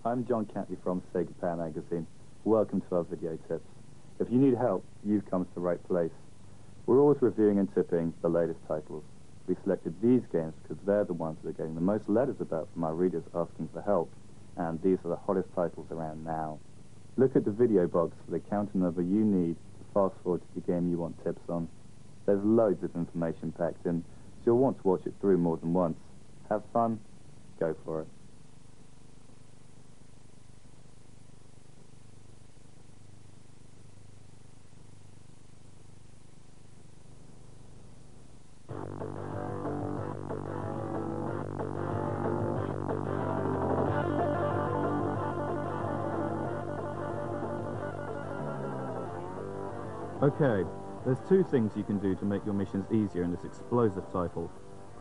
I'm John Catley from Sega Power Magazine. Welcome to our video tips. If you need help, you've come to the right place. We're always reviewing and tipping the latest titles. We selected these games because they're the ones that are getting the most letters about from our readers asking for help, and these are the hottest titles around now. Look at the video box for the counter number you need to fast forward to the game you want tips on. There's loads of information packed in, so you'll want to watch it through more than once. Have fun, go for it. Okay, there's two things you can do to make your missions easier in this explosive title.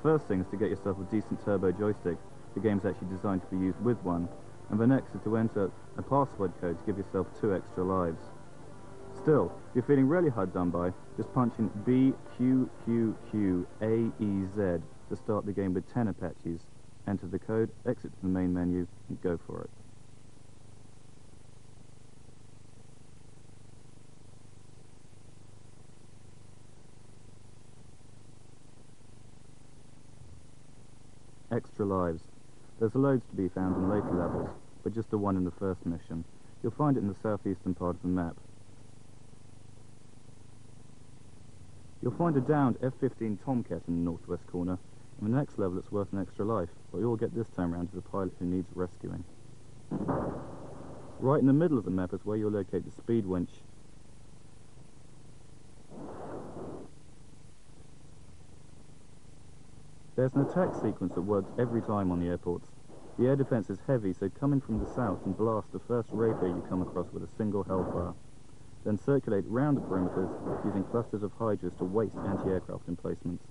First thing is to get yourself a decent turbo joystick. The game's actually designed to be used with one. And the next is to enter a password code to give yourself 2 extra lives. Still, if you're feeling really hard done by, just punch in BQQQAEZ to start the game with 10 Apaches. Enter the code, exit to the main menu, and go for it. Extra lives. There's loads to be found in later levels, but just the one in the first mission. You'll find it in the southeastern part of the map. You'll find a downed F-15 Tomcat in the northwest corner. In the next level it's worth an extra life, but you'll get this time round to the pilot who needs rescuing. Right in the middle of the map is where you'll locate the speed winch. There's an attack sequence that works every time on the airports. The air defense is heavy, so come in from the south and blast the first Rapier you come across with a single hellfire. Then circulate round the perimeters using clusters of Hydras to waste anti-aircraft emplacements.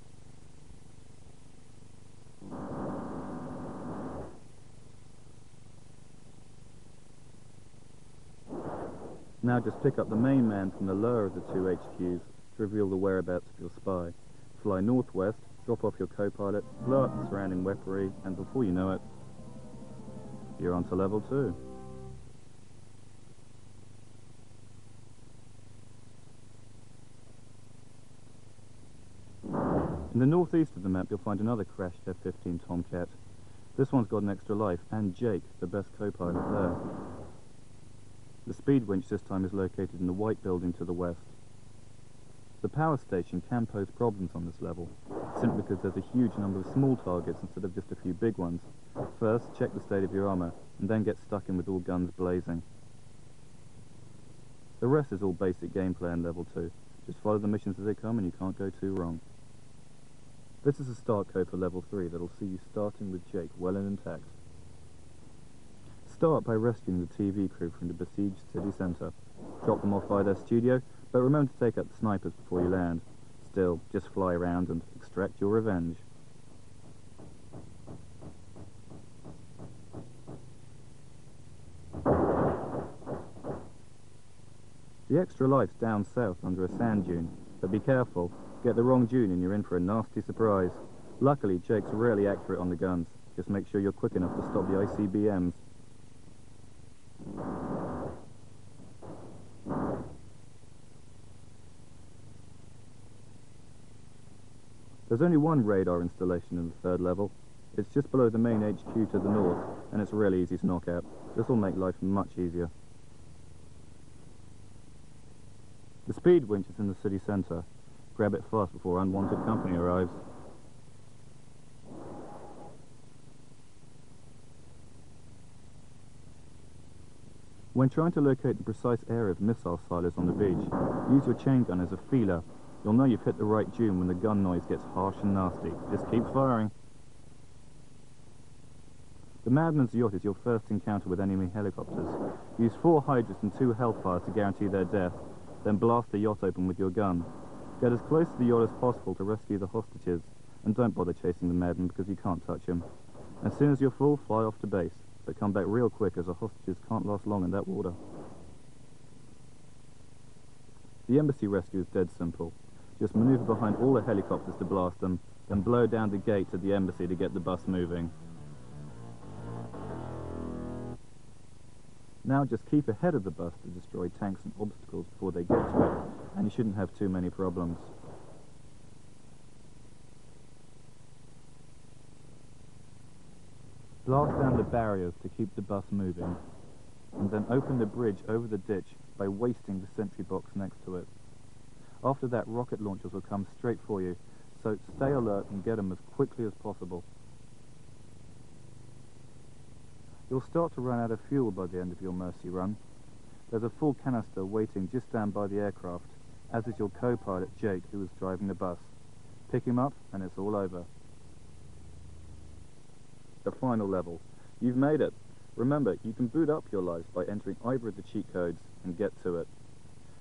Now just pick up the main man from the lower of the 2 HQs to reveal the whereabouts of your spy. Fly northwest, drop off your co-pilot, blow up the surrounding weaponry, and before you know it, you're on to level 2. In the northeast of the map, you'll find another crashed F-15 Tomcat. This one's got an extra life, and Jake, the best co-pilot there. The speed winch this time is located in the white building to the west. The power station can pose problems on this level, simply because there's a huge number of small targets instead of just a few big ones. First, check the state of your armor, and then get stuck in with all guns blazing. The rest is all basic gameplay in level 2. Just follow the missions as they come and you can't go too wrong. This is a start code for level 3 that'll see you starting with Jake well and intact. Start by rescuing the TV crew from the besieged city centre. Drop them off by their studio, but remember to take out the snipers before you land. Still, just fly around and extract your revenge. The extra life's down south under a sand dune, but be careful. Get the wrong dune and you're in for a nasty surprise. Luckily, Jake's really accurate on the guns. Just make sure you're quick enough to stop the ICBMs. There's only one radar installation in the 3rd level. It's just below the main HQ to the north, and it's really easy to knock out. This will make life much easier. The speed winch is in the city centre. Grab it fast before unwanted company arrives. When trying to locate the precise area of missile silos on the beach, use your chain gun as a feeler. You'll know you've hit the right dune when the gun noise gets harsh and nasty. Just keep firing. The Madman's yacht is your first encounter with enemy helicopters. Use 4 Hydras and 2 Hellfires to guarantee their death, then blast the yacht open with your gun. Get as close to the yacht as possible to rescue the hostages, and don't bother chasing the Madman because you can't touch him. As soon as you're full, fly off to base, but come back real quick as the hostages can't last long in that water. The embassy rescue is dead simple. Just maneuver behind all the helicopters to blast them, then blow down the gate at the embassy to get the bus moving. Now just keep ahead of the bus to destroy tanks and obstacles before they get to it, and you shouldn't have too many problems. Blast down the barriers to keep the bus moving, and then open the bridge over the ditch by wasting the sentry box next to it. After that, rocket launchers will come straight for you, so stay alert and get them as quickly as possible. You'll start to run out of fuel by the end of your mercy run. There's a full canister waiting just down by the aircraft, as is your co-pilot Jake, who was driving the bus. Pick him up and it's all over. The final level. You've made it. Remember, you can boot up your lives by entering either of the cheat codes and get to it.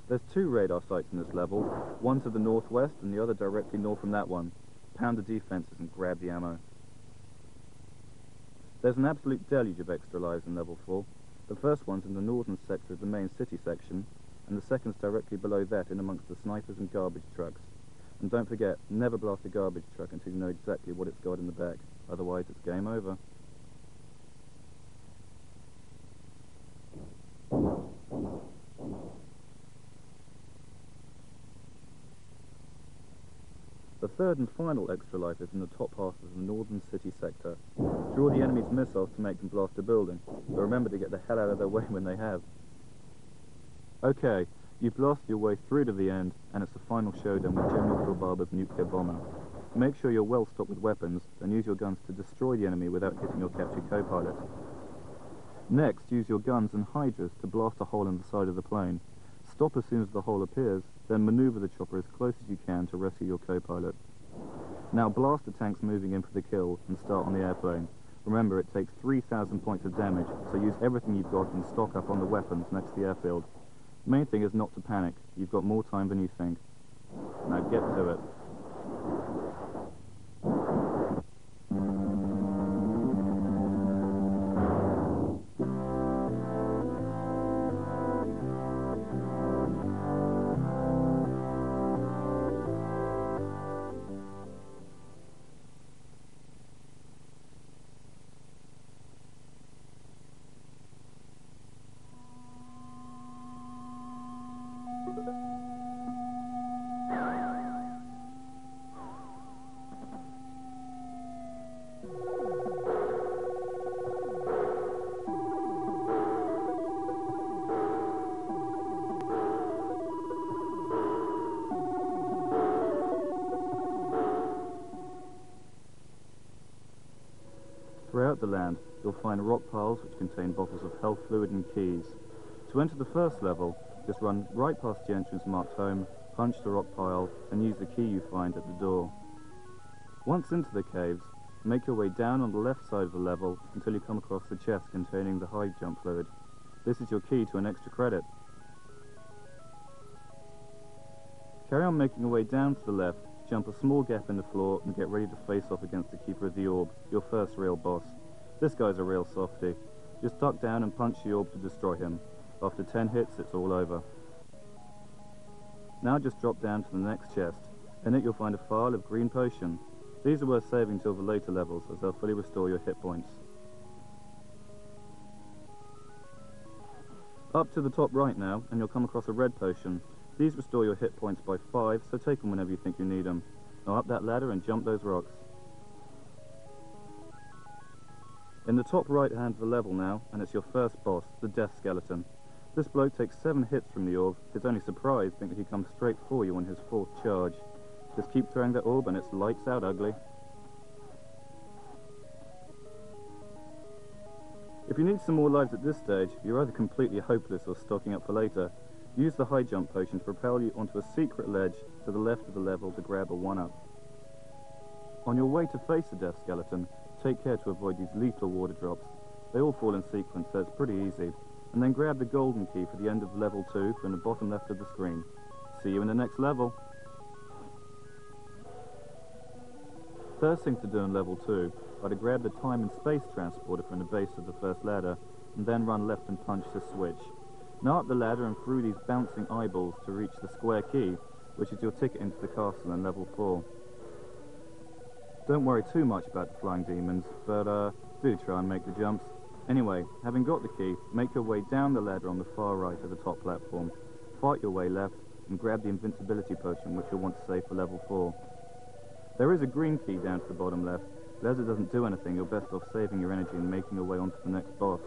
There's 2 radar sites in this level, one to the northwest and the other directly north from that one. Pound the defenses and grab the ammo. There's an absolute deluge of extra lives in level 4. The first one's in the northern sector of the main city section, and the second's directly below that in amongst the snipers and garbage trucks. And don't forget, never blast a garbage truck until you know exactly what it's got in the back, otherwise it's game over. The third and final extra life is in the top half of the northern city sector. Draw the enemy's missiles to make them blast a building, but remember to get the hell out of their way when they have. Okay, you've blasted your way through to the end, and it's the final showdown with General Kilbarber's nuclear bomber. Make sure you're well stocked with weapons, and use your guns to destroy the enemy without hitting your captured co-pilot. Next, use your guns and hydras to blast a hole in the side of the plane. Stop as soon as the hole appears, then maneuver the chopper as close as you can to rescue your co-pilot. Now blast the tanks moving in for the kill and start on the airplane. Remember, it takes 3,000 points of damage, so use everything you've got and stock up on the weapons next to the airfield. The main thing is not to panic. You've got more time than you think. Now get to it. Throughout the land, you'll find rock piles which contain bottles of health fluid and keys. To enter the first level, just run right past the entrance marked home, punch the rock pile, and use the key you find at the door. Once into the caves, make your way down on the left side of the level until you come across the chest containing the high jump fluid. This is your key to an extra credit. Carry on making your way down to the left, jump a small gap in the floor and get ready to face off against the Keeper of the Orb, your first real boss. This guy's a real softie. Just duck down and punch the orb to destroy him. After 10 hits, it's all over. Now just drop down to the next chest. In it you'll find a phial of green potion. These are worth saving till the later levels, as they'll fully restore your hit points. Up to the top right now, and you'll come across a red potion. These restore your hit points by 5, so take them whenever you think you need them. Now up that ladder and jump those rocks. In the top right hand of the level now, and it's your first boss, the Death Skeleton. This bloke takes 7 hits from the orb, his only surprise being that he comes straight for you on his 4th charge. Just keep throwing that orb and it's lights out ugly. If you need some more lives at this stage, you're either completely hopeless or stocking up for later. Use the high jump potion to propel you onto a secret ledge to the left of the level to grab a 1-up. On your way to face the Death Skeleton, take care to avoid these lethal water drops. They all fall in sequence, so it's pretty easy. And then grab the golden key for the end of level 2 from the bottom left of the screen. See you in the next level. First thing to do in level 2 are to grab the time and space transporter from the base of the first ladder, and then run left and punch the switch. Now up the ladder and through these bouncing eyeballs to reach the square key, which is your ticket into the castle in level 4. Don't worry too much about the flying demons, but do try and make the jumps. Anyway, having got the key, make your way down the ladder on the far right of the top platform. Fight your way left and grab the invincibility potion, which you'll want to save for level 4. There is a green key down to the bottom left, but as it doesn't do anything, you're best off saving your energy and making your way onto the next boss.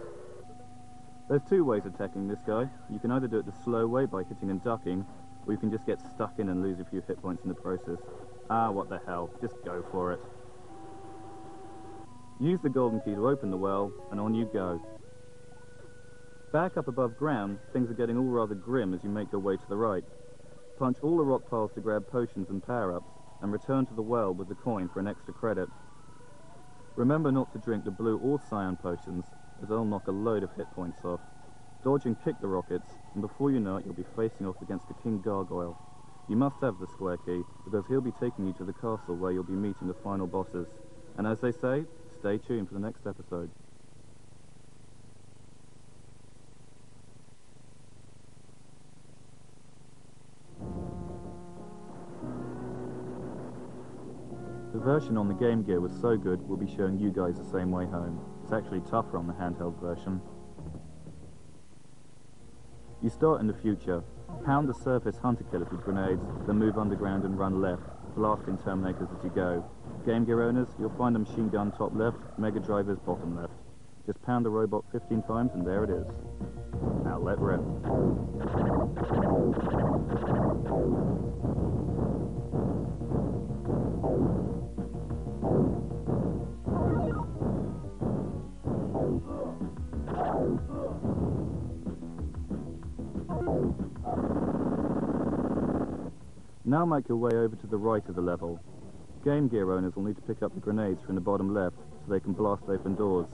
There's two ways of tackling this guy. You can either do it the slow way by hitting and ducking, or you can just get stuck in and lose a few hit points in the process. Ah, what the hell, just go for it. Use the golden key to open the well, and on you go. Back up above ground, things are getting all rather grim as you make your way to the right. Punch all the rock piles to grab potions and power-ups, and return to the well with the coin for an extra credit. Remember not to drink the blue or cyan potions, as they'll knock a load of hit points off. Dodge and kick the rockets, and before you know it, you'll be facing off against the King Gargoyle. You must have the square key, because he'll be taking you to the castle where you'll be meeting the final bosses. And as they say, stay tuned for the next episode. The version on the Game Gear was so good, we'll be showing you guys the same way home. It's actually tougher on the handheld version. You start in the future. Pound the surface hunter killers with grenades, then move underground and run left, blasting Terminators as you go. Game Gear owners, you'll find a machine gun top left, Mega Drivers bottom left. Just pound the robot 15 times and there it is. Now let rip. Now make your way over to the right of the level. Game Gear owners will need to pick up the grenades from the bottom left so they can blast open doors.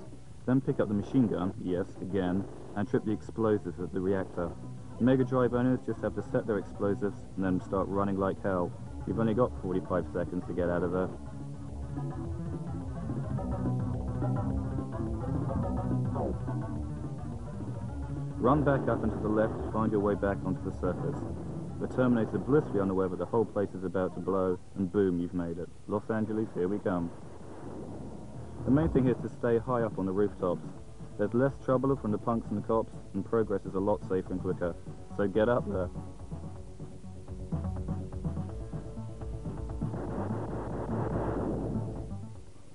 Then pick up the machine gun, yes, again, and trip the explosives at the reactor. Mega Drive owners just have to set their explosives and then start running like hell. You've only got 45 seconds to get out of there. Run back up and to the left to find your way back onto the surface. The Terminator's blissfully unaware that the whole place is about to blow, and boom, you've made it. Los Angeles, here we come. The main thing here is to stay high up on the rooftops. There's less trouble from the punks and the cops, and progress is a lot safer and quicker. So get up there.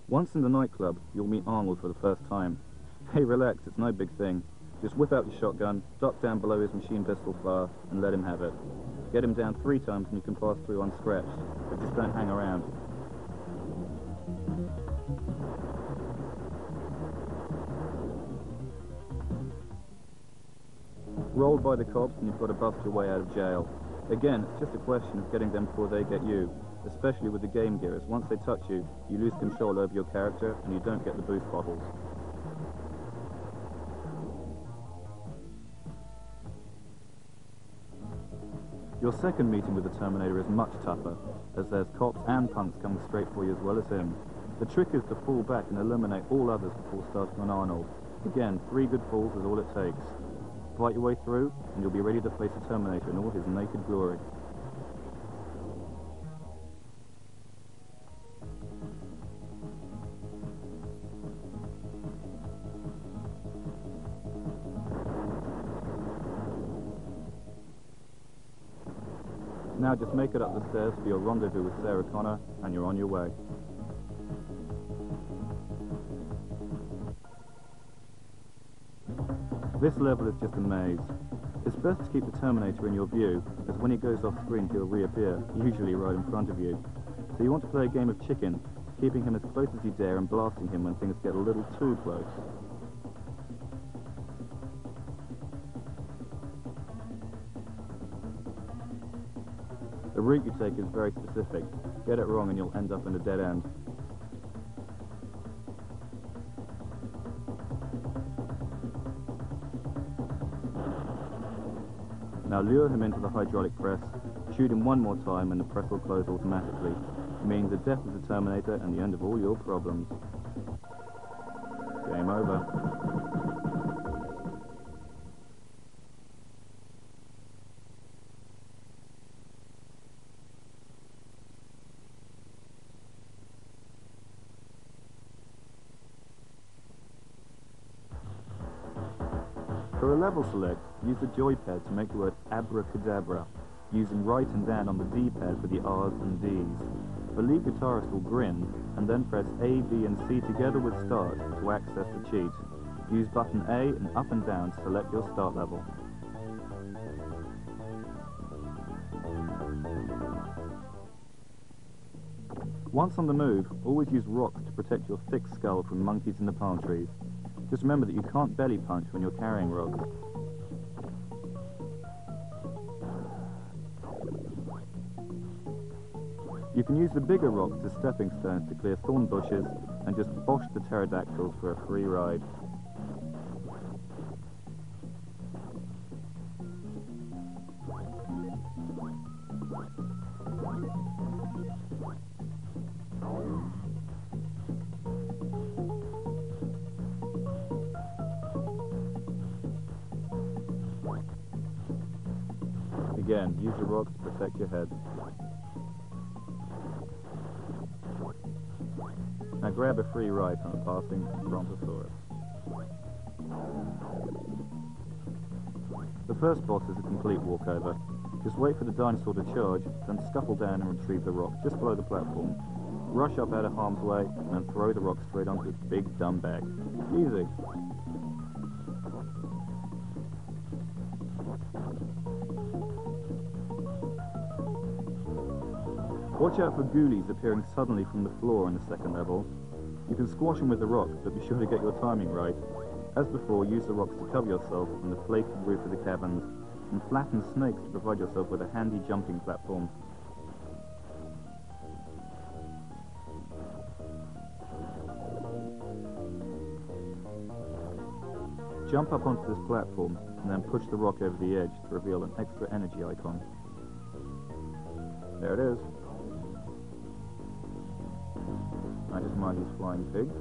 Once in the nightclub, you'll meet Arnold for the first time. Hey, relax, it's no big thing. Just whip out your shotgun, duck down below his machine pistol fire, and let him have it. Get him down 3 times and you can pass through unscratched, but just don't hang around. Roll by the cops and you've got to bust your way out of jail. Again, it's just a question of getting them before they get you, especially with the Game Gear, as once they touch you, you lose control over your character and you don't get the boost bottles. Your second meeting with the Terminator is much tougher, as there's cops and punks coming straight for you as well as him. The trick is to fall back and eliminate all others before starting on Arnold. Again, 3 good falls is all it takes. Fight your way through, and you'll be ready to face the Terminator in all his naked glory. Now just make it up the stairs for your rendezvous with Sarah Connor, and you're on your way. This level is just a maze. It's best to keep the Terminator in your view, as when he goes off screen he'll reappear, usually right in front of you. So you want to play a game of chicken, keeping him as close as you dare and blasting him when things get a little too close. The route you take is very specific. Get it wrong and you'll end up in a dead end. Now lure him into the hydraulic press, shoot him one more time and the press will close automatically, meaning the death of the Terminator and the end of all your problems. Game over. For the level select, use the joypad to make the word abracadabra, using right and down on the D-pad for the R's and D's. The lead guitarist will grin, and then press A, B and C together with start to access the cheat. Use button A and up and down to select your start level. Once on the move, always use rocks to protect your thick skull from monkeys in the palm trees. Just remember that you can't belly punch when you're carrying rocks. You can use the bigger rocks as stepping stones to clear thorn bushes and just bosh the pterodactyls for a free ride. Again, use the rocks to protect your head. Now grab a free ride from a passing Brontosaurus. The first boss is a complete walkover. Just wait for the dinosaur to charge, then scuffle down and retrieve the rock just below the platform. Rush up out of harm's way, and then throw the rock straight onto its big dumb back. Easy. Watch out for ghoulies appearing suddenly from the floor in the second level. You can squash them with the rock, but be sure to get your timing right. As before, use the rocks to cover yourself from the flaky roof of the caverns, and flatten snakes to provide yourself with a handy jumping platform. Jump up onto this platform, and then push the rock over the edge to reveal an extra energy icon. There it is. I just mind these flying pigs.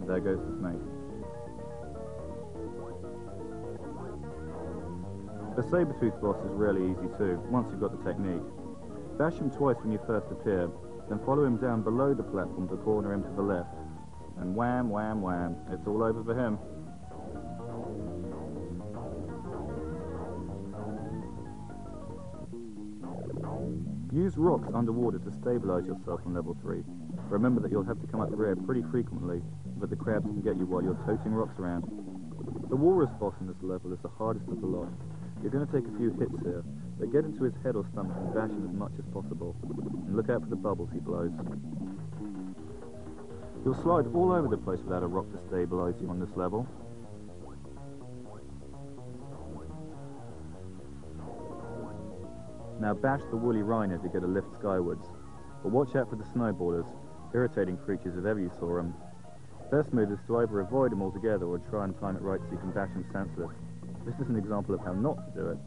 There goes the snake. The saber-tooth boss is really easy too, once you've got the technique. Bash him twice when you first appear, then follow him down below the platform to corner him to the left. And wham, wham, wham, it's all over for him. Use rocks underwater to stabilize yourself on level 3. Remember that you'll have to come up the rear pretty frequently, but the crabs can get you while you're toting rocks around. The walrus boss in this level is the hardest of the lot. You're going to take a few hits here, but get into his head or stomach and bash him as much as possible. And look out for the bubbles he blows. You'll slide all over the place without a rock to stabilize you on this level. Now bash the woolly rhino to get a lift skywards, but watch out for the snowballers, irritating creatures if ever you saw them. Best move is to either avoid them altogether or try and time it right so you can bash them senseless. This is an example of how not to do it.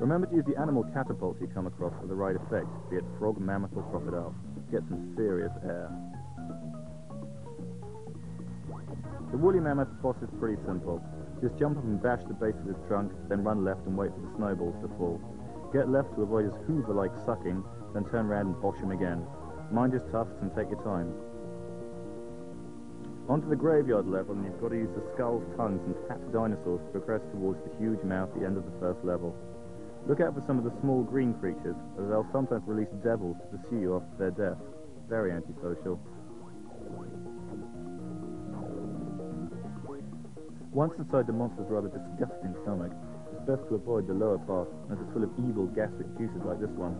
Remember to use the animal catapults you come across for the right effect, be it frog, mammoth or crocodile. Get some serious air. The woolly mammoth boss is pretty simple. Just jump up and bash the base of his trunk, then run left and wait for the snowballs to fall. Get left to avoid his hoover-like sucking, then turn around and bosh him again. Mind his tusks and take your time. Onto the graveyard level, and you've got to use the skulls, tongues and fat dinosaurs to progress towards the huge mouth at the end of the first level. Look out for some of the small green creatures, as they'll sometimes release devils to pursue you after their death. Very antisocial. Once inside the monster's rather disgusting stomach, it's best to avoid the lower part, as it's full of evil gastric juices like this one.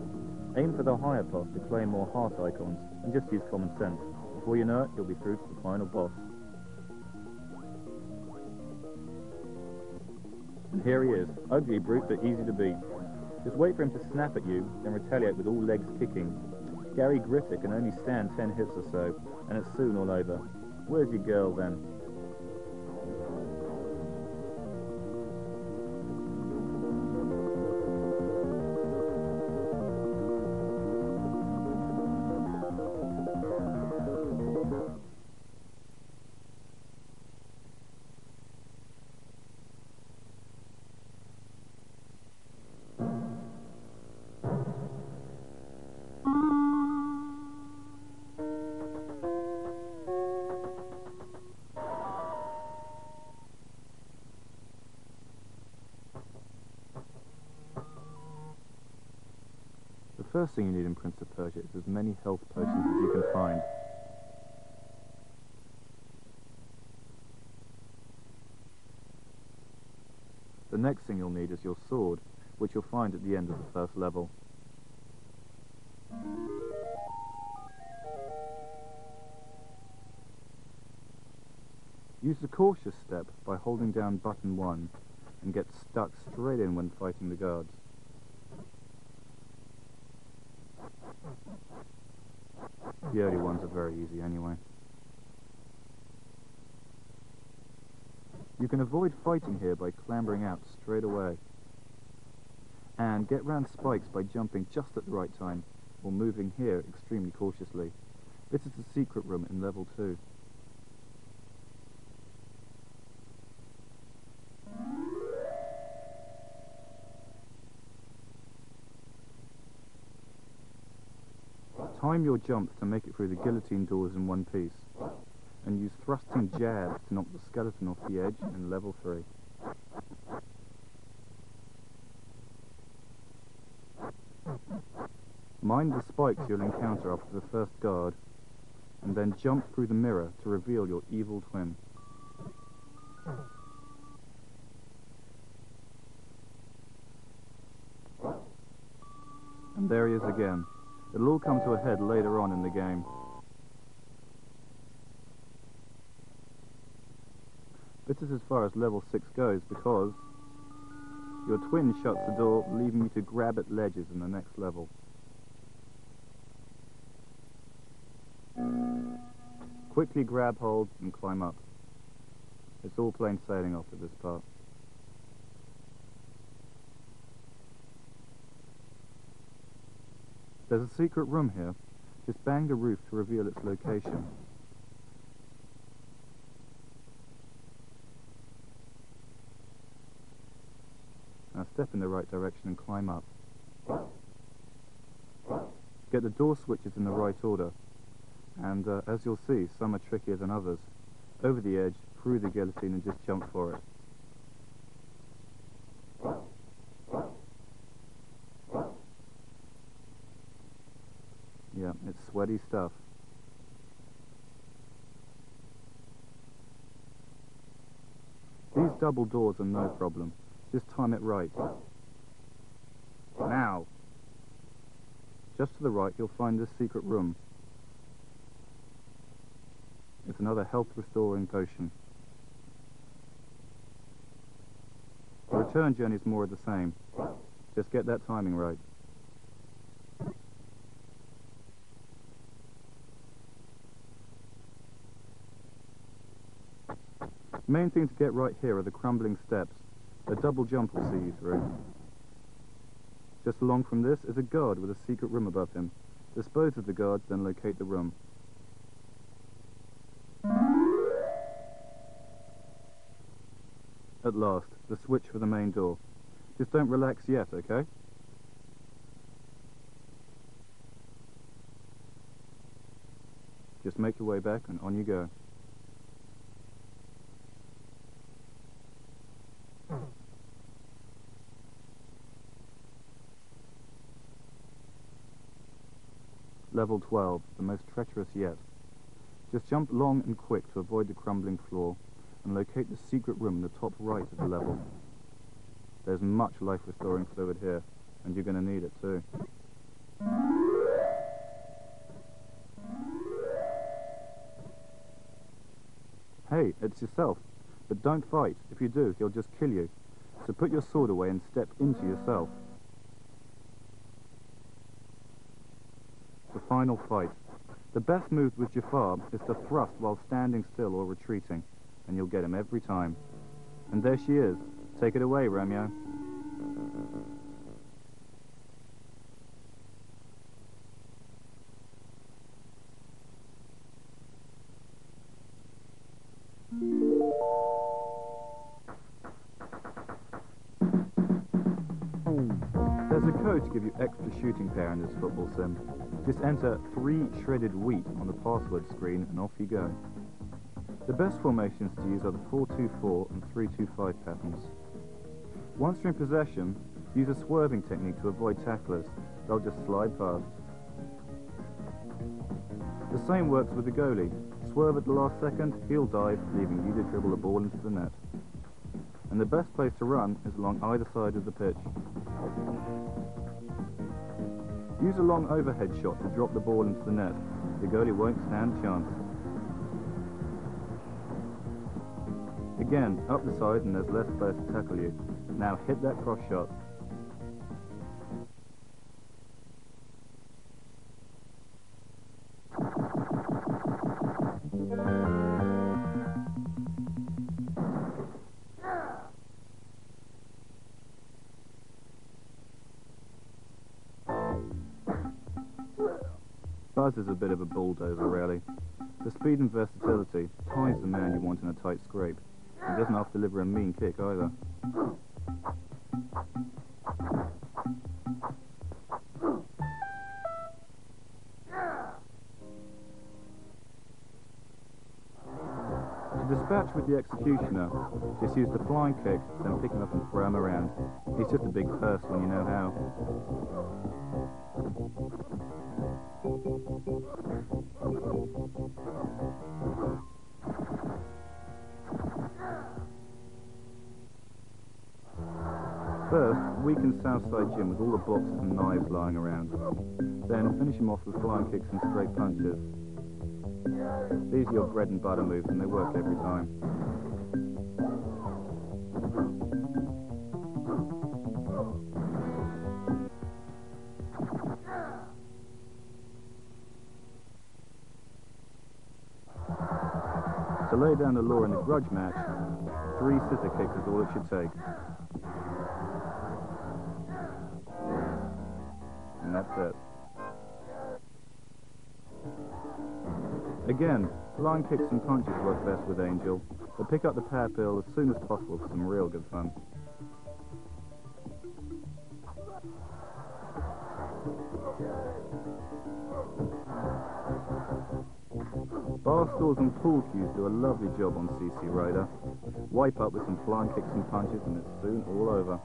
Aim for the higher part to claim more heart icons, and just use common sense. Before you know it, you'll be through to the final boss. And here he is, ugly brute but easy to beat. Just wait for him to snap at you, then retaliate with all legs kicking. Gary Griffith can only stand 10 hits or so, and it's soon all over. Where's your girl then? first thing you need in Prince of Persia is as many health potions as you can find. The next thing you'll need is your sword, which you'll find at the end of the first level. Use the cautious step by holding down button 1 and get stuck straight in when fighting the guards. The early ones are very easy anyway. You can avoid fighting here by clambering out straight away. And get round spikes by jumping just at the right time, or moving here extremely cautiously. This is the secret room in level 2. Time your jump to make it through the guillotine doors in one piece, and use thrusting jabs to knock the skeleton off the edge in level 3. Mind the spikes you'll encounter after the first guard, and then jump through the mirror to reveal your evil twin. And there he is again. It'll all come to a head later on in the game. This is as far as level 6 goes because your twin shuts the door, leaving you to grab at ledges in the next level. Quickly grab hold and climb up. It's all plain sailing after this part. There's a secret room here. Just bang the roof to reveal its location. Now step in the right direction and climb up. Get the door switches in the right order. And as you'll see, some are trickier than others. Over the edge, through the guillotine, and just jump for it. Yeah, it's sweaty stuff. These double doors are no problem. Just time it right. Now! Just to the right, you'll find this secret room. It's another health restoring potion. The return journey is more of the same. Just get that timing right. Main thing to get right here are the crumbling steps. A double jump will see you through. Just along from this is a guard with a secret room above him. Dispose of the guards, then locate the room. At last, the switch for the main door. Just don't relax yet, okay? Just make your way back and on you go. Level 12, the most treacherous yet. Just jump long and quick to avoid the crumbling floor, and locate the secret room in the top right of the level. There's much life restoring fluid here, and you're going to need it too. Hey, it's yourself, but don't fight. If you do, he'll just kill you. So put your sword away and step into yourself. The final fight. The best move with Jafar is to thrust while standing still or retreating, and you'll get him every time. And there she is. Take it away, Romeo. There's a code to give you extra shooting power in this football sim. Just enter 3 shredded wheat on the password screen and off you go. The best formations to use are the 4-2-4 and 3-2-5 patterns. Once you're in possession, Use a swerving technique to avoid tacklers. They'll just slide past. The same works with the goalie. Swerve at the last second, he'll dive, leaving you to dribble the ball into the net. And the best place to run is along either side of the pitch. Use a long overhead shot to drop the ball into the net. The goalie won't stand a chance. Again, up the side and there's less space to tackle you. Now hit that cross shot. Buzz is a bit of a bulldozer, really. The speed and versatility ties the man you want in a tight scrape. He doesn't have to deliver a mean kick either. To dispatch with the executioner, just use the flying kick, then pick him up and throw him around. He's just a big purse when you know how. First, weaken Southside Jim with all the boxes and knives lying around. Then finish him off with flying kicks and straight punches. These are your bread and butter moves and they work every time. To lay down the law in the grudge match, 3 scissor kicks is all it should take. And that's it. Again, flying kicks and punches work best with Angel, but pick up the power pill as soon as possible for some real good fun. Bar stools and pool cues do a lovely job on CC Rider. Wipe up with some flying kicks and punches and it's soon all over.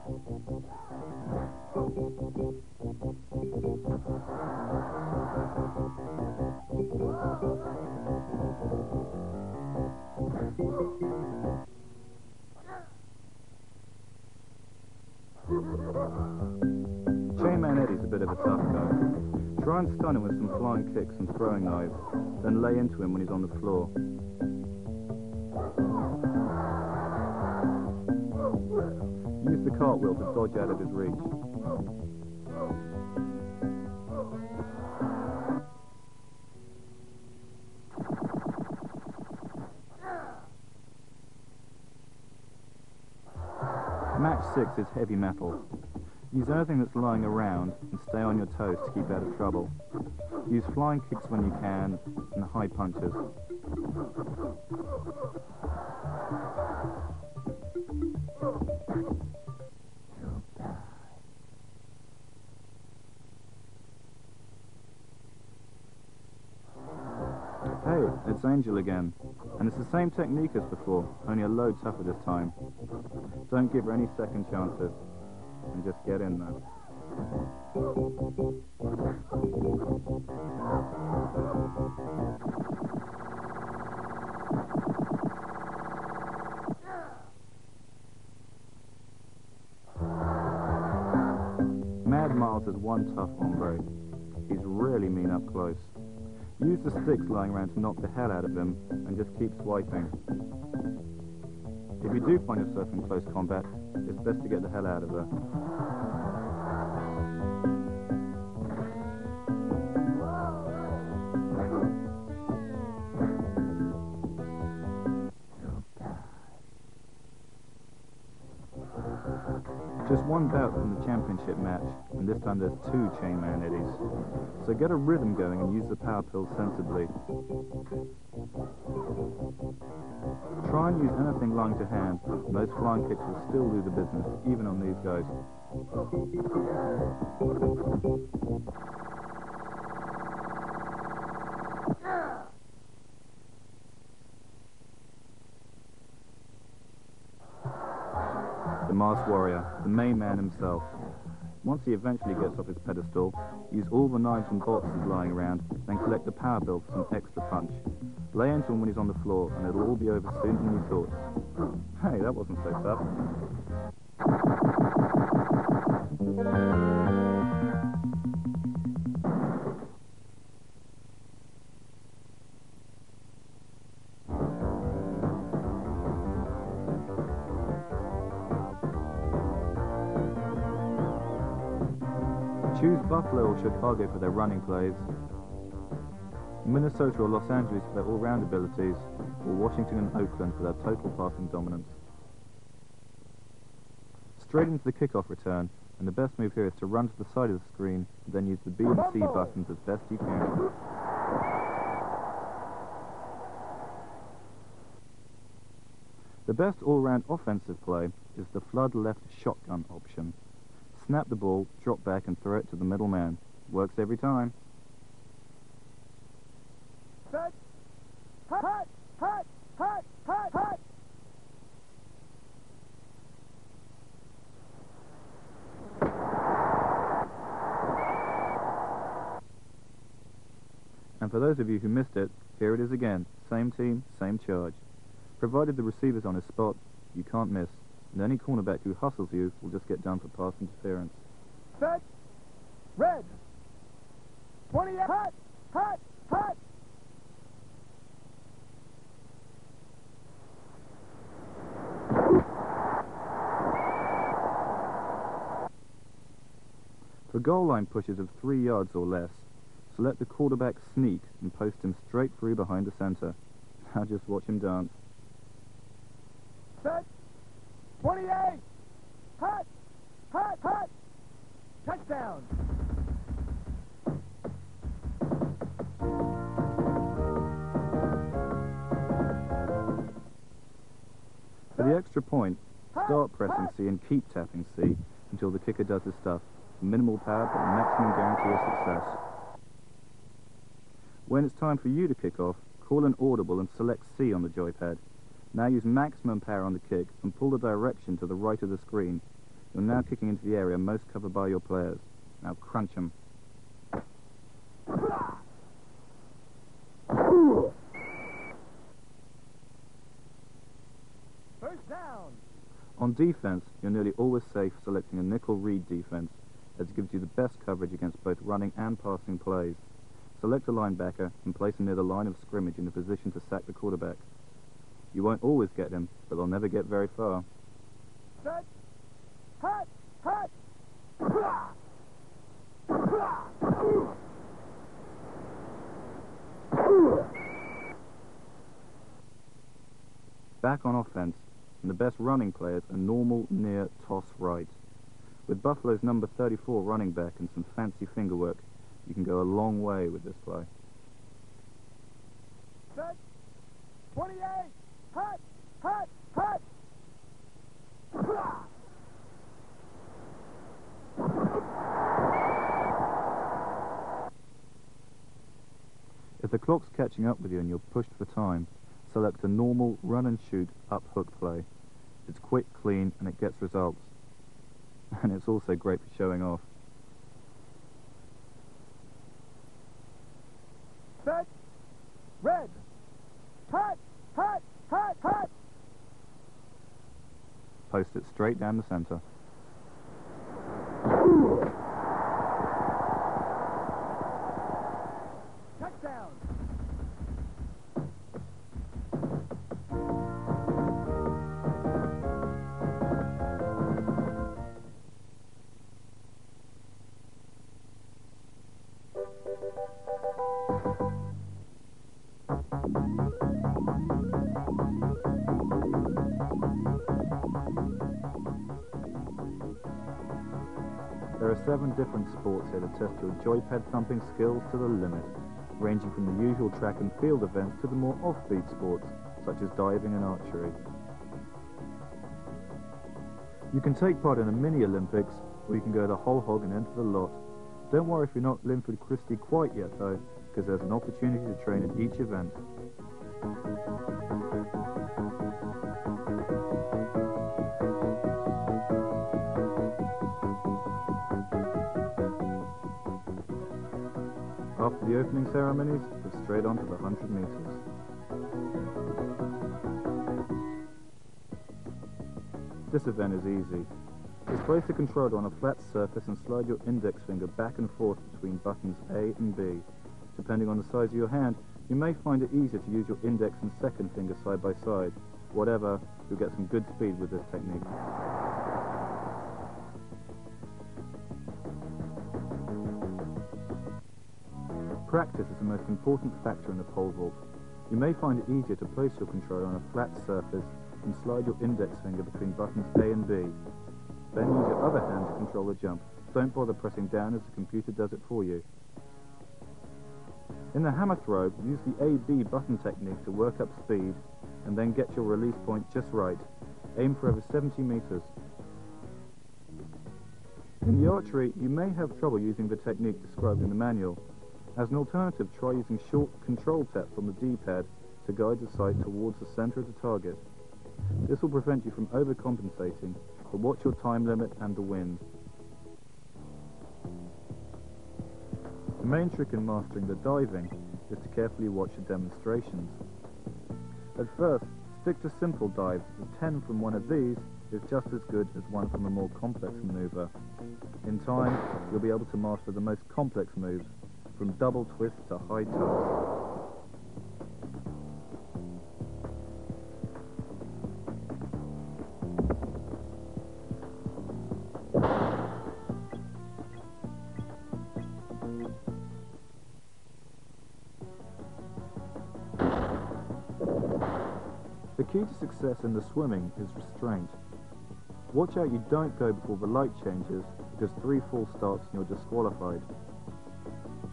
Chainman Eddie's a bit of a tough guy. Try and stun him with some flying kicks and throwing knives, then lay into him when he's on the floor. Use the cartwheel to dodge out of his reach. Match 6 is heavy metal. Use anything that's lying around and stay on your toes to keep out of trouble. Use flying kicks when you can and high punches. Hey, it's Angel again. And it's the same technique as before, only a load tougher this time. Don't give her any second chances. And just get in there. Mad Miles is one tough hombre. He's really mean up close. Use the sticks lying around to knock the hell out of him and just keep swiping. If you do find yourself in close combat, it's best to get the hell out of her. Just one bout from the championship match, and this time there's 2 Chainman Eddies. So get a rhythm going and use the power pills sensibly. Try and use anything lying to hand, and those flying kicks will still do the business, even on these guys. the masked warrior, the main man himself. Once he eventually gets off his pedestal, use all the knives and boxes lying around, then collect the power build for some extra punch. Lay into him when he's on the floor, and it'll all be over sooner than you thought. Hey, that wasn't so tough. Choose Buffalo or Chicago for their running plays, Minnesota or Los Angeles for their all-round abilities, or Washington and Oakland for their total passing dominance. Straight into the kickoff return, and the best move here is to run to the side of the screen, and then use the B and C buttons as best you can. The best all-round offensive play is the flood left shotgun option. Snap the ball, drop back and throw it to the middle man. Works every time. Set. Hut. Hut. Hut. Hut. Hut. And for those of you who missed it, here it is again. Same team, same charge. Provided the receiver's on his spot, you can't miss. And any cornerback who hustles you will just get done for pass interference. Set. Red. 28. Hut. Hut. Hut. For goal line pushes of 3 yards or less, select the quarterback sneak and post him straight through behind the center. Now just watch him dance. Set. 28. Hut. Hut. Hut. Touchdown. For the extra point, start pressing C and keep tapping C until the kicker does his stuff. Minimal power but maximum guarantee of success. When it's time for you to kick off, call an audible and select C on the joypad. Now use maximum power on the kick and pull the direction to the right of the screen. You're now kicking into the area most covered by your players. Now crunch them. First down. On defense, you're nearly always safe selecting a nickel read defense, as it gives you the best coverage against both running and passing plays. Select a linebacker and place him near the line of scrimmage in a position to sack the quarterback. You won't always get him, but they'll never get very far. Set. Hut. Hut. Back on offense, and the best running players are normal, near, toss right. With Buffalo's number 34 running back and some fancy finger work, you can go a long way with this play. Set. 28. Hut. Hut. Hut. If the clock's catching up with you and you're pushed for time, select a normal run and shoot up hook play. It's quick, clean, and it gets results. And it's also great for showing off. Set. Red. Hut. Hut. Hut. Hut. Post it straight down the center. Touchdown. There are 7 different sports here to test your joypad thumping skills to the limit, ranging from the usual track and field events to the more offbeat sports, such as diving and archery. You can take part in a mini Olympics, or you can go the whole hog and enter the lot. Don't worry if you're not Linford Christie quite yet though, because there's an opportunity to train at each event. the opening ceremonies, go straight on to the 100 meters. This event is easy. Just place the controller on a flat surface and slide your index finger back and forth between buttons A and B. Depending on the size of your hand, you may find it easier to use your index and second finger side by side. Whatever, you'll get some good speed with this technique. Practice is the most important factor in the pole vault. You may find it easier to place your controller on a flat surface and slide your index finger between buttons A and B. Then use your other hand to control the jump. Don't bother pressing down as the computer does it for you. In the hammer throw, use the A-B button technique to work up speed and then get your release point just right. Aim for over 70 meters. In the archery, you may have trouble using the technique described in the manual. As an alternative, try using short control taps on the D-pad to guide the sight towards the center of the target. This will prevent you from overcompensating, but watch your time limit and the wind. The main trick in mastering the diving is to carefully watch the demonstrations. At first, stick to simple dives. A 10 from one of these is just as good as one from a more complex maneuver. In time, you'll be able to master the most complex moves, from double twist to high toes. The key to success in the swimming is restraint. Watch out you don't go before the light changes, because 3 false starts and you're disqualified.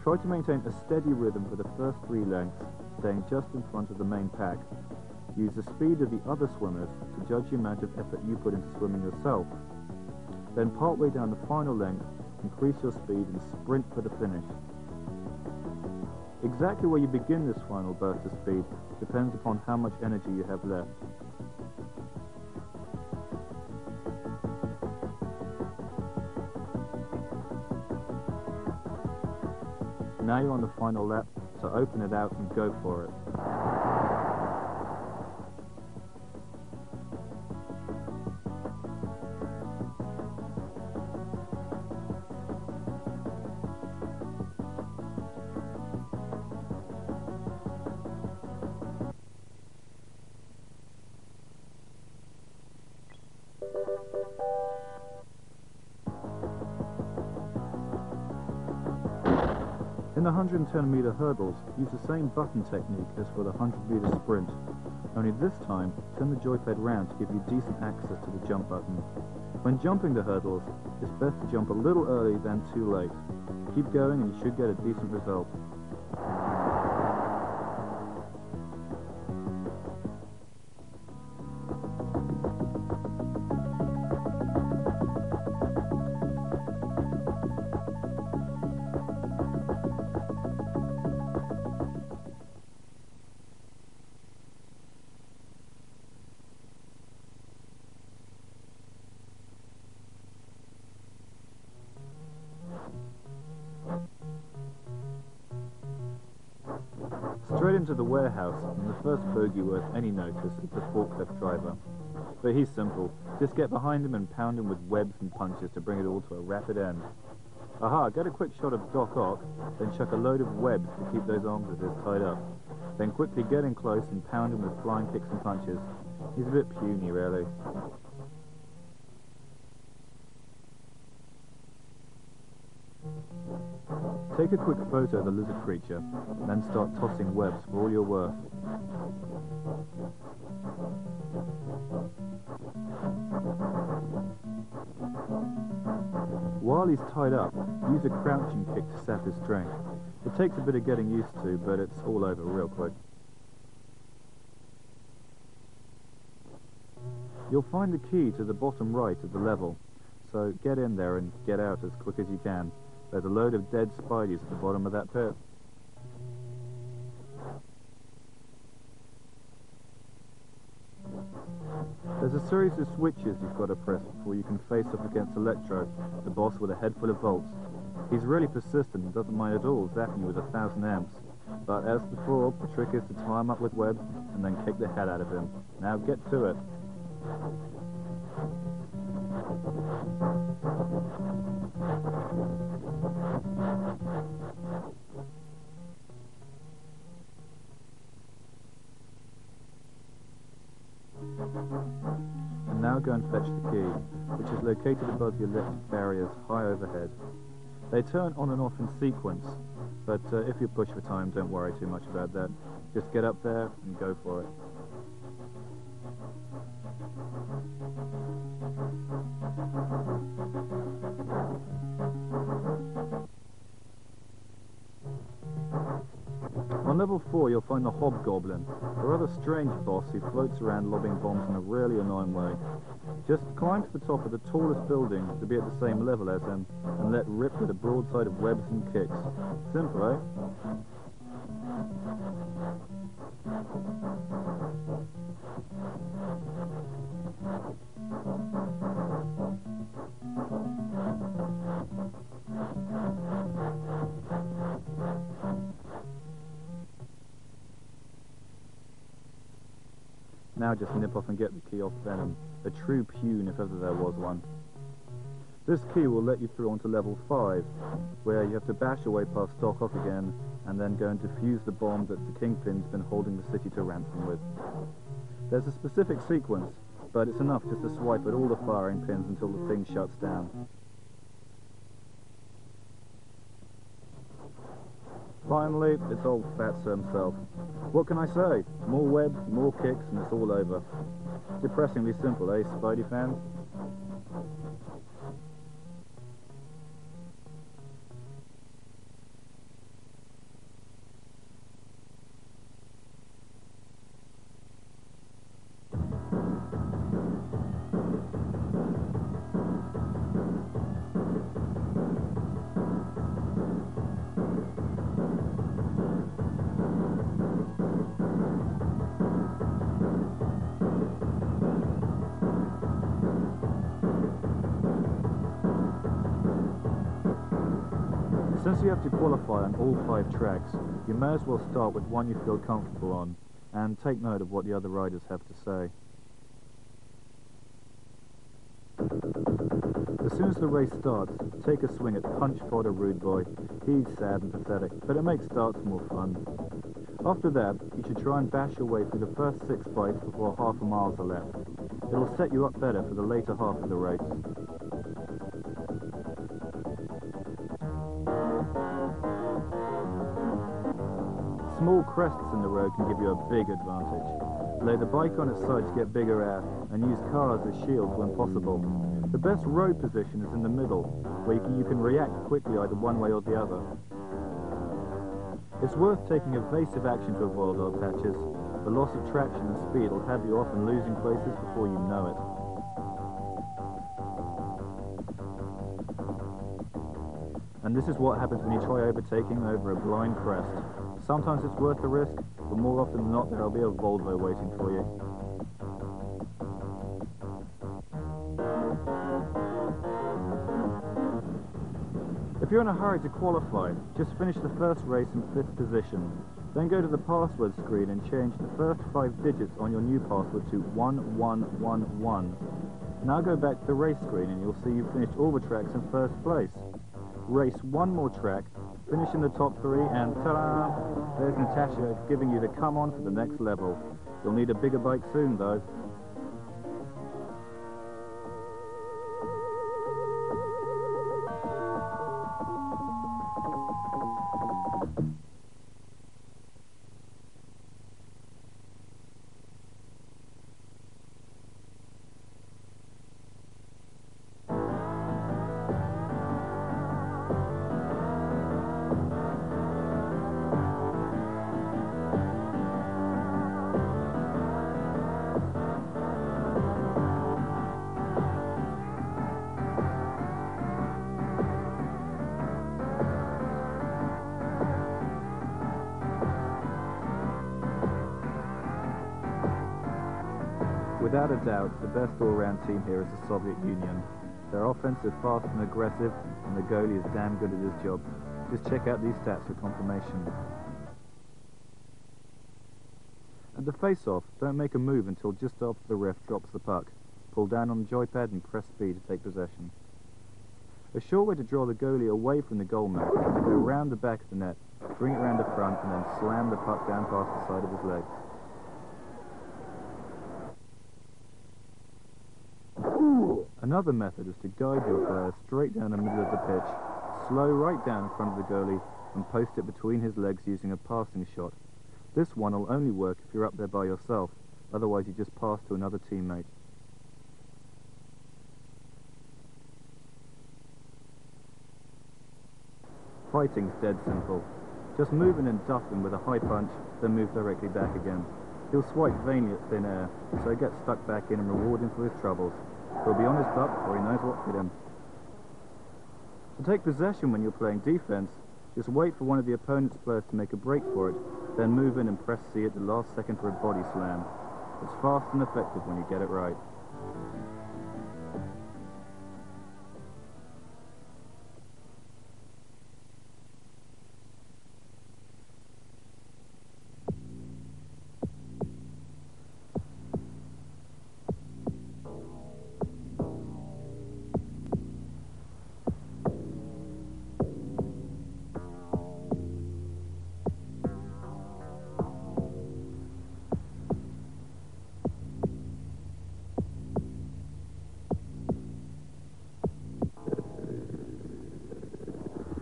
Try to maintain a steady rhythm for the first 3 lengths, staying just in front of the main pack. Use the speed of the other swimmers to judge the amount of effort you put into swimming yourself. Then partway down the final length, increase your speed and sprint for the finish. Exactly where you begin this final burst of speed depends upon how much energy you have left. Now you're on the final lap, so open it out and go for it. In the 110-meter hurdles, use the same button technique as for the 100-meter sprint, only this time turn the joypad round to give you decent access to the jump button. When jumping the hurdles, it's best to jump a little early than too late. Keep going and you should get a decent result. Straight into the warehouse, and the first bogey worth any notice is the forklift driver. But he's simple. Just get behind him and pound him with webs and punches to bring it all to a rapid end. Aha, get a quick shot of Doc Ock, then chuck a load of webs to keep those arms of his tied up. Then quickly get in close and pound him with flying kicks and punches. He's a bit puny, really. Take a quick photo of the lizard creature, and then start tossing webs for all you're worth. While he's tied up, use a crouching kick to sap his strength. It takes a bit of getting used to, but it's all over real quick. You'll find the key to the bottom right of the level, so get in there and get out as quick as you can. There's a load of dead spideys at the bottom of that pit. There's a series of switches you've got to press before you can face up against Electro, the boss with a head full of volts. He's really persistent and doesn't mind at all zapping you with 1,000 amps. But as before, the trick is to tie him up with webs and then kick the head out of him. Now get to it. And now go and fetch the key, which is located above the electric barriers high overhead. They turn on and off in sequence, but if you push for time, don't worry too much about that. Just get up there and go for it. On level 4 you'll find the Hobgoblin, a rather strange boss who floats around lobbing bombs in a really annoying way. Just climb to the top of the tallest building to be at the same level as him, and let rip with a broadside of webs and kicks. Simple, eh? Now just nip off and get the key off Venom, a true pune if ever there was one. This key will let you through onto level 5, where you have to bash your way past Stock Off again, and then go and defuse the bomb that the Kingpin's been holding the city to ransom with. There's a specific sequence, but it's enough just to swipe at all the firing pins until the thing shuts down. Finally, it's old Fatso himself. What can I say? More webs, more kicks, and it's all over. Depressingly simple, eh, Spidey fans? Since you have to qualify on all 5 tracks, you may as well start with one you feel comfortable on, and take note of what the other riders have to say. As soon as the race starts, take a swing at Punch Fodder Rude Boy. He's sad and pathetic, but it makes starts more fun. After that, you should try and bash your way through the first 6 fights before half a mile's are left. It'll set you up better for the later half of the race. Small crests in the road can give you a big advantage. Lay the bike on its side to get bigger air, and use cars as shields when possible. The best road position is in the middle, where you can react quickly either one way or the other. It's worth taking evasive action to avoid oil patches. The loss of traction and speed will have you often losing places before you know it. And this is what happens when you try overtaking over a blind crest. Sometimes it's worth the risk, but more often than not there'll be a Volvo waiting for you. If you're in a hurry to qualify, just finish the first race in 5th position. Then go to the password screen and change the first 5 digits on your new password to 1111. Now go back to the race screen and you'll see you've finished all the tracks in 1st place. Race one more track, finish in the top 3, and ta-da! There's Natasha giving you the come on for the next level. You'll need a bigger bike soon though. Without a doubt, the best all-round team here is the Soviet Union. They're offensive, fast and aggressive, and the goalie is damn good at his job. Just check out these stats for confirmation. At the face-off, don't make a move until just after the ref drops the puck. Pull down on the joypad and press speed to take possession. A sure way to draw the goalie away from the goal mouth is to go round the back of the net, bring it round the front, and then slam the puck down past the side of his legs. Another method is to guide your player straight down the middle of the pitch, slow right down in front of the goalie, and post it between his legs using a passing shot. This one will only work if you're up there by yourself, otherwise you just pass to another teammate. Fighting's dead simple. Just move in and duff him with a high punch, then move directly back again. He'll swipe vainly at thin air, so get stuck back in and reward him for his troubles. He'll be on his butt before he knows what hit him. To take possession when you're playing defense, just wait for one of the opponent's players to make a break for it, then move in and press C at the last second for a body slam. It's fast and effective when you get it right.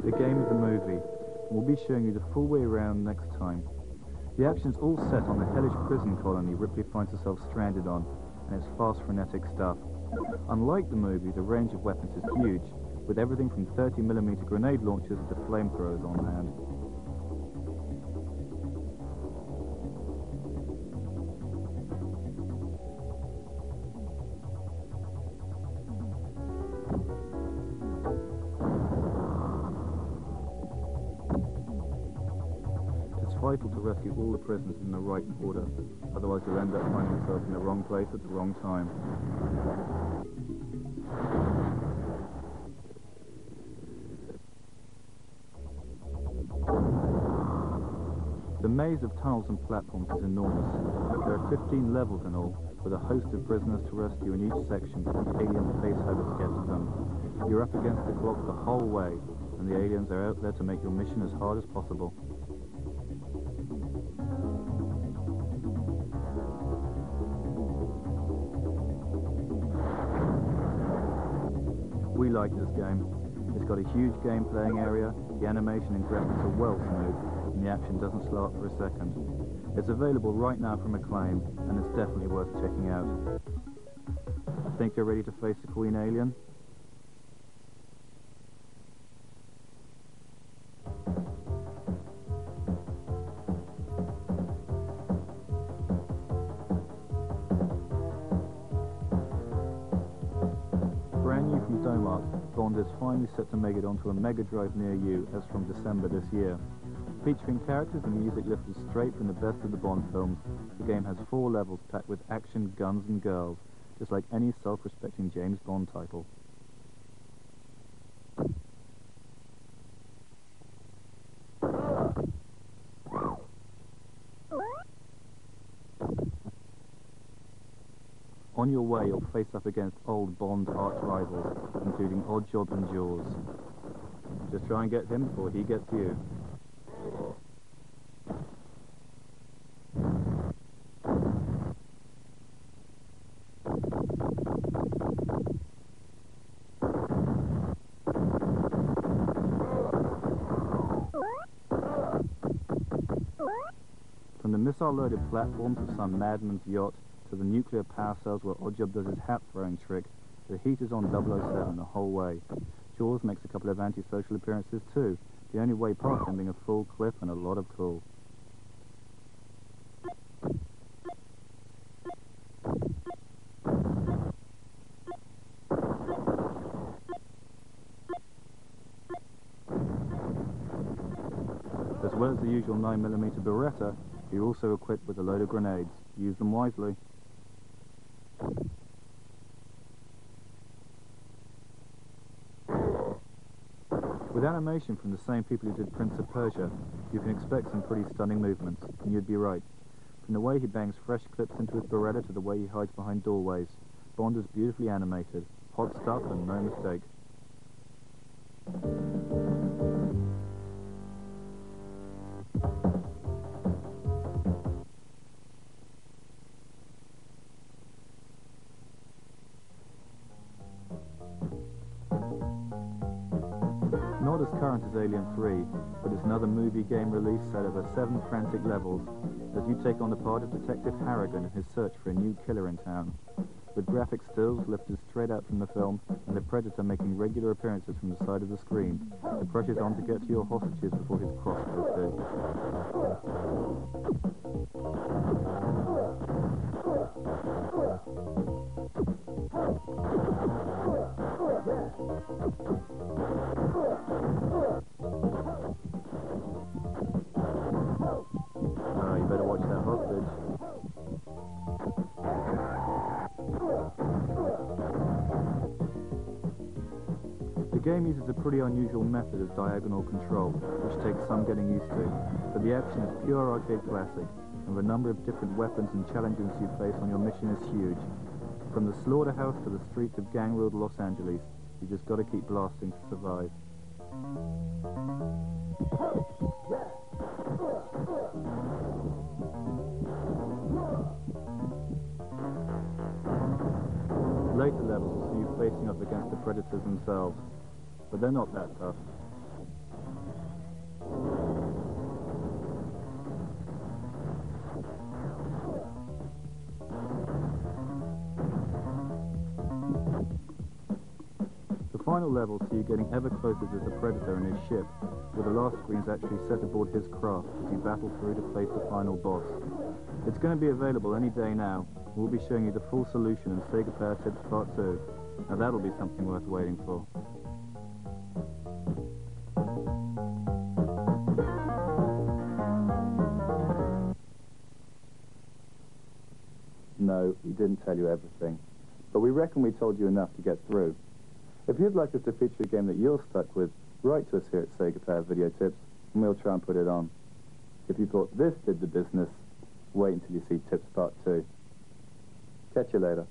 The game is a movie, and we'll be showing you the full way around next time. The action's all set on the hellish prison colony Ripley finds herself stranded on, and it's fast, frenetic stuff. Unlike the movie, the range of weapons is huge, with everything from 30mm grenade launchers to flamethrowers on hand. Vital to rescue all the prisoners in the right order, otherwise you'll end up finding yourself in the wrong place at the wrong time. The maze of tunnels and platforms is enormous. There are 15 levels in all, with a host of prisoners to rescue in each section before the alien facehuggers get to them. You're up against the clock the whole way, and the aliens are out there to make your mission as hard as possible. We like this game. It's got a huge game playing area, the animation and graphics are well smooth, and the action doesn't slow up for a second. It's available right now from Acclaim, and it's definitely worth checking out. Think you're ready to face the Queen Alien? Brand new from Domart, Bond is finally set to make it onto a Mega Drive near you as from December this year. Featuring characters and music lifted straight from the best of the Bond films, the game has 4 levels packed with action, guns and girls, just like any self-respecting James Bond title. On your way, you'll face up against old Bond arch rivals, including Oddjob and Jaws. Just try and get him before he gets you. From the missile-loaded platforms of some madman's yacht to the nuclear power cells where Oddjob does his hat-throwing trick, the heat is on 007 the whole way. Jaws makes a couple of antisocial appearances too, the only way past him being a full cliff and a lot of cool. As well as the usual 9mm Beretta, you're also equipped with a load of grenades. Use them wisely. animation from the same people who did Prince of Persia, you can expect some pretty stunning movements, and you'd be right. From the way he bangs fresh clips into his Beretta to the way he hides behind doorways, Bond is beautifully animated, hot stuff and no mistake. Not as current as Alien 3, but it's another movie game release set over 7 frantic levels as you take on the part of Detective Harrigan in his search for a new killer in town. With graphic stills lifted straight out from the film and the Predator making regular appearances from the side of the screen, the pressure's on to get to your hostages before his cross goes big. You better watch that hostage. The game uses a pretty unusual method of diagonal control, which takes some getting used to, but the action is pure arcade classic, and the number of different weapons and challenges you face on your mission is huge. From the slaughterhouse to the streets of gang-ruled Los Angeles, you just gotta keep blasting to survive. Later levels will see you facing up against the Predators themselves, but they're not that tough. The final level see you getting ever closer to the Predator and his ship, with the last screens actually set aboard his craft as you battle through to face the final boss. It's going to be available any day now. We'll be showing you the full solution in Sega Power Tips Part 2. Now that'll be something worth waiting for. No, we didn't tell you everything, but we reckon we told you enough to get through. If you'd like us to feature a game that you're stuck with, write to us here at Sega Power Video Tips, and we'll try and put it on. If you thought this did the business, wait until you see Tips Part 2. Catch you later.